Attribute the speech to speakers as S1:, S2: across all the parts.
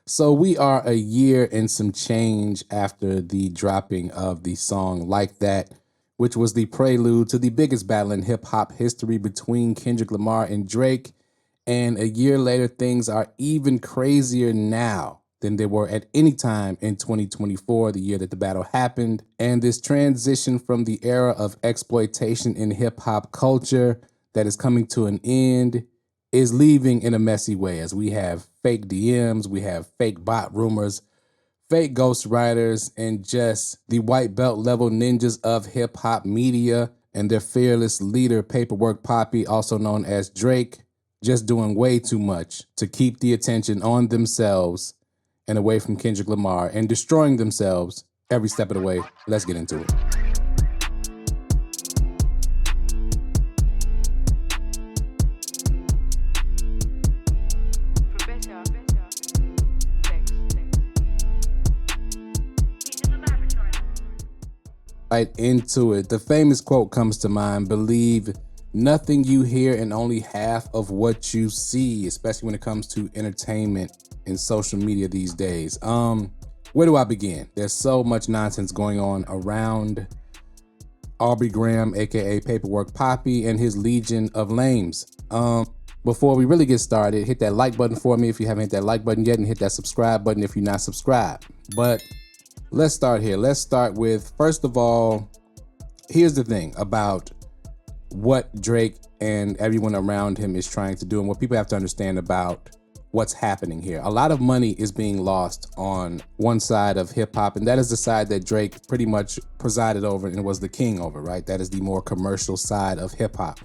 S1: So we are a year and some change after the dropping of the song Like That, which was the prelude to the biggest battle in hip hop history between Kendrick Lamar and Drake. And a year later, things are even crazier now than they were at any time in 2024, the year that the battle happened. And this transition from the era of exploitation in hip hop culture that is coming to an end is leaving in a messy way, as we have fake DMs, we have fake bot rumors, fake ghostwriters, and just the white belt level ninjas of hip hop media and their fearless leader, Paperwork Poppy, also known as Drake, just doing way too much to keep the attention on themselves and away from Kendrick Lamar and destroying themselves every step of the way. Let's get into it. Right into it. The famous quote comes to mind: believe nothing you hear and only half of what you see, especially when it comes to entertainment and social media these days. Where do I begin? There's so much nonsense going on around Aubrey Graham, aka Paperwork Poppy, and his legion of lames. Before we really get started, hit that like button for me if you haven't hit that like button yet, and hit that subscribe button if you're not subscribed. But let's start here. Let's start with, first of all, here's the thing about what Drake and everyone around him is trying to do and what people have to understand about what's happening here. A lot of money is being lost on one side of hip hop, and that is the side that Drake pretty much presided over and was the king over, right? That is the more commercial side of hip hop.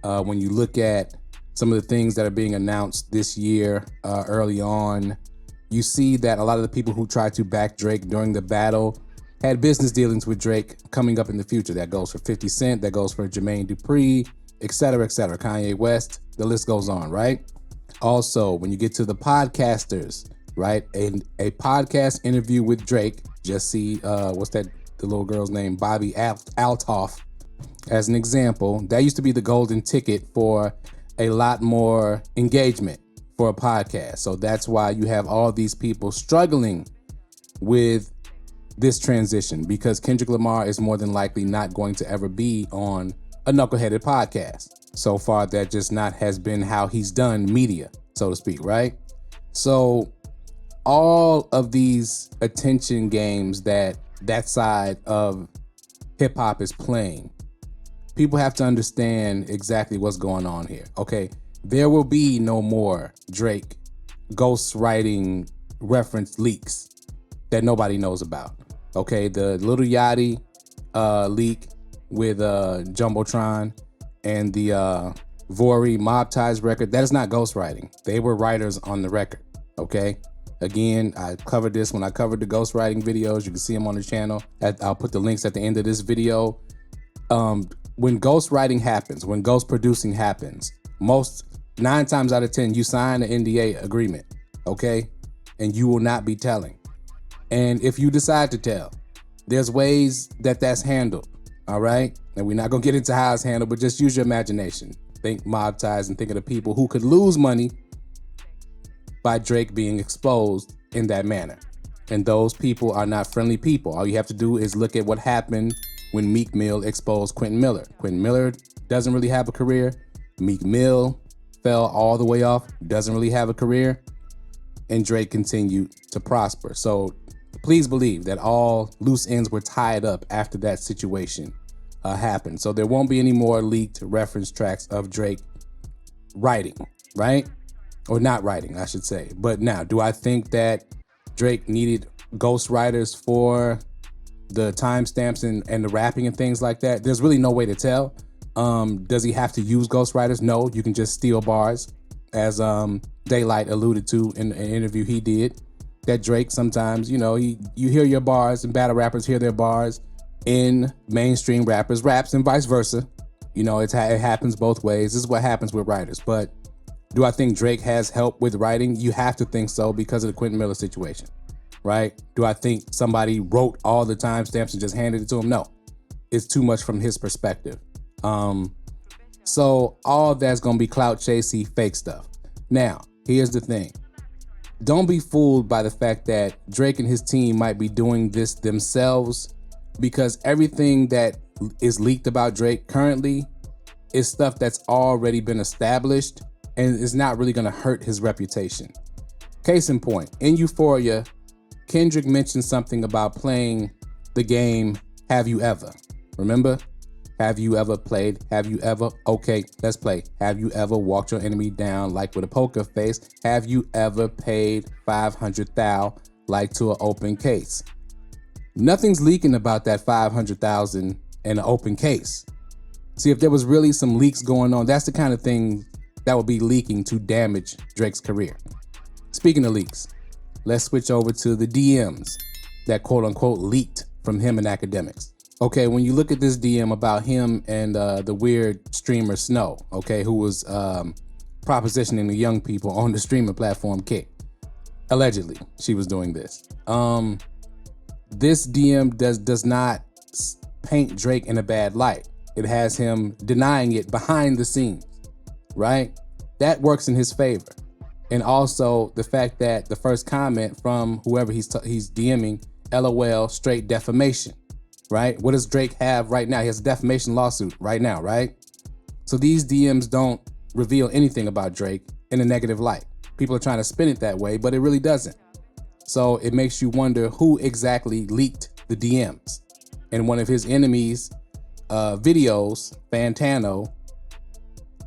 S1: When you look at some of the things that are being announced this year early on, you see that a lot of the people who tried to back Drake during the battle had business dealings with Drake coming up in the future. That goes for 50 Cent, that goes for Jermaine Dupri, et cetera, Kanye West, the list goes on, right? Also, when you get to the podcasters, right? A podcast interview with Drake, just see, what's that, the little girl's name, Bobby Altoff, as an example. That used to be the golden ticket for a lot more engagement for a podcast. So that's why you have all these people struggling with this transition, because Kendrick Lamar is more than likely not going to ever be on a knuckleheaded podcast. So far, that just not has been how he's done media, so to speak, right? So all of these attention games that side of hip hop is playing, people have to understand exactly what's going on here. Okay, there will be no more Drake ghostwriting reference leaks that nobody knows about. Okay, the Lil Yachty leak with Jumbotron and the Vori Mob Ties record, that is not ghostwriting. They were writers on the record, okay? Again, I covered this when I covered the ghostwriting videos. You can see them on the channel. I'll put the links at the end of this video. When ghostwriting happens, when ghost producing happens, 9 times out of 10, you sign an NDA agreement, okay? And you will not be telling. And if you decide to tell, there's ways that that's handled, all right? And we're not gonna get into how it's handled, but just use your imagination. Think mob ties and think of the people who could lose money by Drake being exposed in that manner. And those people are not friendly people. All you have to do is look at what happened when Meek Mill exposed Quentin Miller. Quentin Miller doesn't really have a career. Meek Mill fell all the way off, doesn't really have a career. And Drake continued to prosper. So please believe that all loose ends were tied up after that situation happened. So there won't be any more leaked reference tracks of Drake writing, right? Or not writing, I should say. But now, do I think that Drake needed ghostwriters for the timestamps and the rapping and things like that? There's really no way to tell. Does he have to use ghostwriters? No, you can just steal bars, as Daylight alluded to in an interview he did. That Drake sometimes, you hear your bars and battle rappers hear their bars in mainstream rappers' raps and vice versa. It happens both ways. This is what happens with writers. But do I think Drake has help with writing? You have to think so because of the Quentin Miller situation, right? Do I think somebody wrote all the timestamps and just handed it to him? No, it's too much from his perspective. So all of that's gonna be clout chasey, fake stuff. Now, here's the thing. Don't be fooled by the fact that Drake and his team might be doing this themselves, because everything that is leaked about Drake currently is stuff that's already been established and is not really gonna hurt his reputation. Case in point, in Euphoria, Kendrick mentioned something about playing the game Have You Ever? Remember? Have you ever played? Have you ever? Okay, let's play. Have you ever walked your enemy down like with a poker face? Have you ever paid 500,000 like to an open case? Nothing's leaking about that 500,000 in an open case. See, if there was really some leaks going on, that's the kind of thing that would be leaking to damage Drake's career. Speaking of leaks, let's switch over to the DMs that quote unquote leaked from him and Akademiks. Okay, when you look at this DM about him and the weird streamer Snow, okay, who was propositioning the young people on the streaming platform Kick. Allegedly, she was doing this. This DM does not paint Drake in a bad light. It has him denying it behind the scenes, right? That works in his favor. And also the fact that the first comment from whoever he's DMing, LOL, straight defamation. Right? What does Drake have right now? He has a defamation lawsuit right now, right? So these DMs don't reveal anything about Drake in a negative light. People are trying to spin it that way, but it really doesn't. So it makes you wonder who exactly leaked the DMs. And one of his enemies' videos, Fantano,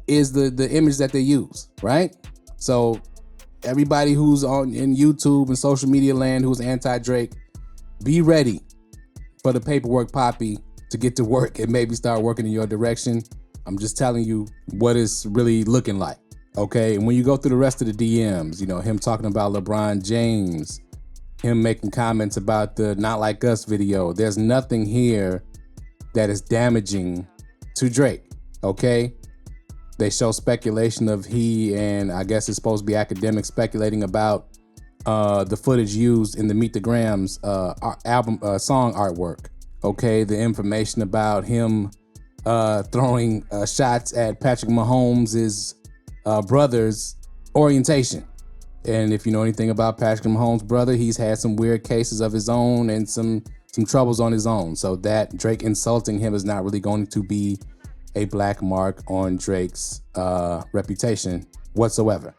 S1: is the image that they use, right? So everybody who's in YouTube and social media land who's anti-Drake, be ready for the paperwork poppy to get to work and maybe start working in your direction. I'm just telling you what it's really looking like, okay? And when you go through the rest of the DMs, you know, him talking about LeBron James, him making comments about the Not Like Us video, there's nothing here that is damaging to Drake, okay? They show speculation of he and I guess it's supposed to be Akademiks speculating about the footage used in the Meet the Grams album song artwork. Okay, the information about him throwing shots at Patrick Mahomes' brother's orientation. And if you know anything about Patrick Mahomes' brother, he's had some weird cases of his own and some troubles on his own. So that Drake insulting him is not really going to be a black mark on Drake's reputation whatsoever.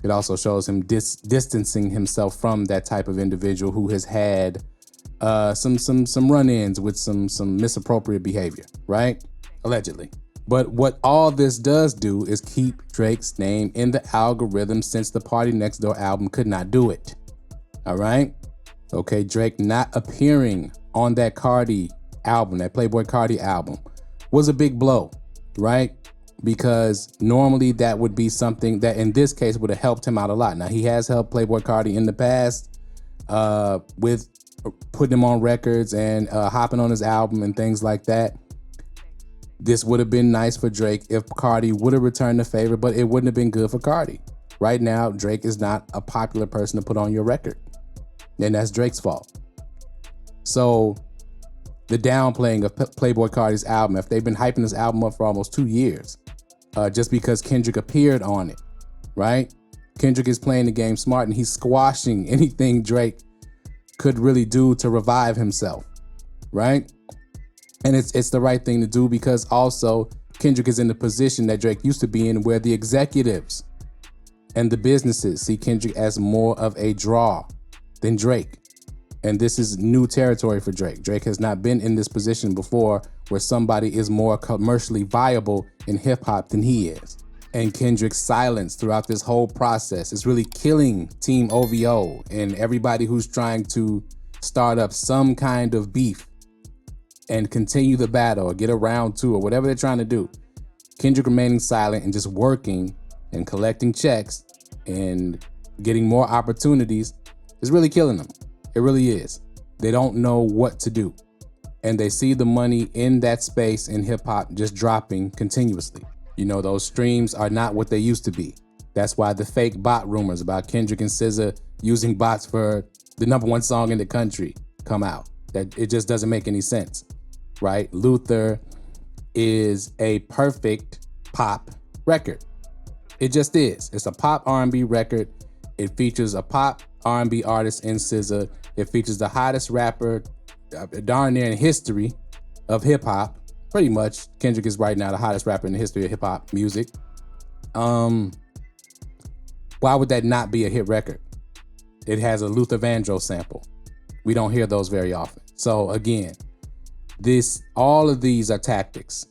S1: It also shows him distancing himself from that type of individual who has had some run-ins with some misappropriate behavior, right? Allegedly. But what all this does do is keep Drake's name in the algorithm, since the Party Next Door album could not do it. All right? Okay, Drake not appearing on that Cardi album, that Playboi Carti album, was a big blow, right? Because normally that would be something that in this case would have helped him out a lot. Now, he has helped Playboi Carti in the past with putting him on records and hopping on his album and things like that. This would have been nice for Drake if Carti would have returned the favor, but it wouldn't have been good for Carti. Right now, Drake is not a popular person to put on your record, and that's Drake's fault. So the downplaying of Playboi Carti's album, if they've been hyping this album up for almost 2 years, just because Kendrick appeared on it, right? Kendrick is playing the game smart and he's squashing anything Drake could really do to revive himself, right? And it's the right thing to do, because also Kendrick is in the position that Drake used to be in, where the executives and the businesses see Kendrick as more of a draw than Drake. And this is new territory for Drake. Drake has not been in this position before, where somebody is more commercially viable in hip hop than he is. And Kendrick's silence throughout this whole process is really killing Team OVO and everybody who's trying to start up some kind of beef and continue the battle or get around to, or whatever they're trying to do. Kendrick remaining silent and just working and collecting checks and getting more opportunities is really killing them. It really is. They don't know what to do. And they see the money in that space in hip hop just dropping continuously. You know, those streams are not what they used to be. That's why the fake bot rumors about Kendrick and SZA using bots for the #1 song in the country come out. That it just doesn't make any sense, right? Luther is a perfect pop record. It just is. It's a pop R&B record. It features a pop R&B artist in SZA. It features the hottest rapper darn near in history of hip hop. Pretty much, Kendrick is right now the hottest rapper in the history of hip hop music. Why would that not be a hit record? It has a Luther Vandross sample. We don't hear those very often. So again, all of these are tactics.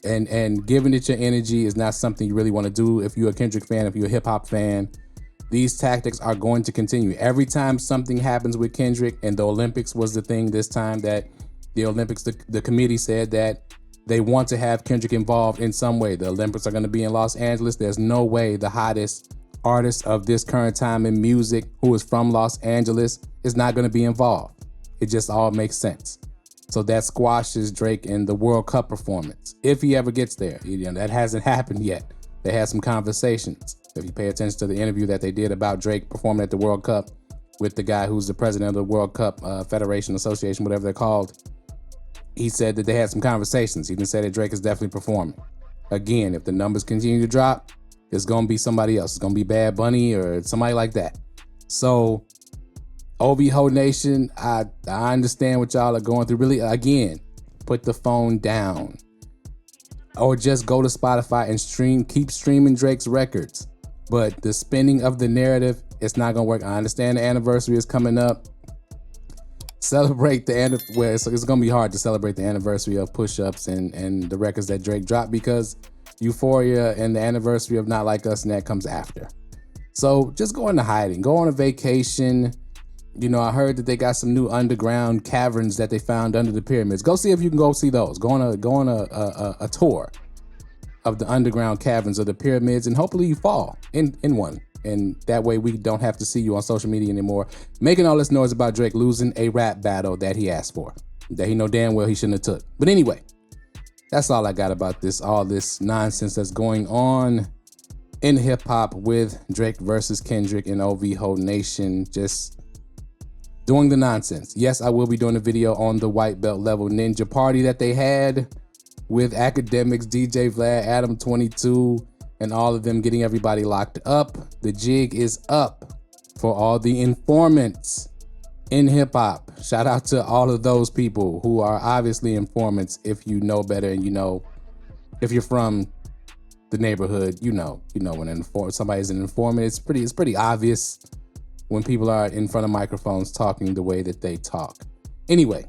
S1: And giving it your energy is not something you really want to do. If you're a Kendrick fan, if you're a hip hop fan, these tactics are going to continue. Every time something happens with Kendrick, and the Olympics was the thing this time, that the Olympics, the committee said that they want to have Kendrick involved in some way. The Olympics are going to be in Los Angeles. There's no way the hottest artist of this current time in music, who is from Los Angeles, is not going to be involved. It just all makes sense. So that squashes Drake in the World Cup performance, if he ever gets there. That hasn't happened yet. They had some conversations. If you pay attention to the interview that they did about Drake performing at the World Cup with the guy who's the president of the World Cup Federation, Association, whatever they're called, he said that they had some conversations. He even said that Drake is definitely performing. Again, if the numbers continue to drop, it's going to be somebody else. It's going to be Bad Bunny or somebody like that. So OVO Nation, I understand what y'all are going through. Really, again, put the phone down. Or just go to Spotify and keep streaming Drake's records. But the spinning of the narrative, it's not going to work. I understand the anniversary is coming up. Celebrate the anniversary. Well, it's going to be hard to celebrate the anniversary of Push Ups and the records that Drake dropped, because Euphoria and the anniversary of Not Like Us and that comes after. So just go into hiding. Go on a vacation. I heard that they got some new underground caverns that they found under the pyramids. Go see if you can go see those. Go on a tour of the underground caverns of the pyramids, and hopefully you fall in one. And that way we don't have to see you on social media anymore making all this noise about Drake losing a rap battle that he asked for, that he know damn well he shouldn't have took. But anyway, that's all I got about all this nonsense that's going on in hip hop with Drake versus Kendrick and OVO Nation just doing the nonsense. Yes, I will be doing a video on the white belt level ninja party that they had with Akademiks, DJ Vlad, Adam 22, and all of them getting everybody locked up. The jig is up for all the informants in hip hop. Shout out to all of those people who are obviously informants. If you know better, and if you're from the neighborhood, when somebody's an informant, it's pretty obvious when people are in front of microphones talking the way that they talk. Anyway,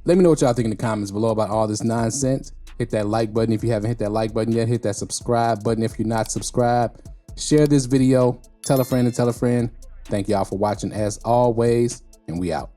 S1: let me know what y'all think in the comments below about all this nonsense. Hit that like button if you haven't hit that like button yet. Hit that subscribe button if you're not subscribed. Share this video. Tell a friend and tell a friend. Thank y'all for watching as always, and we out.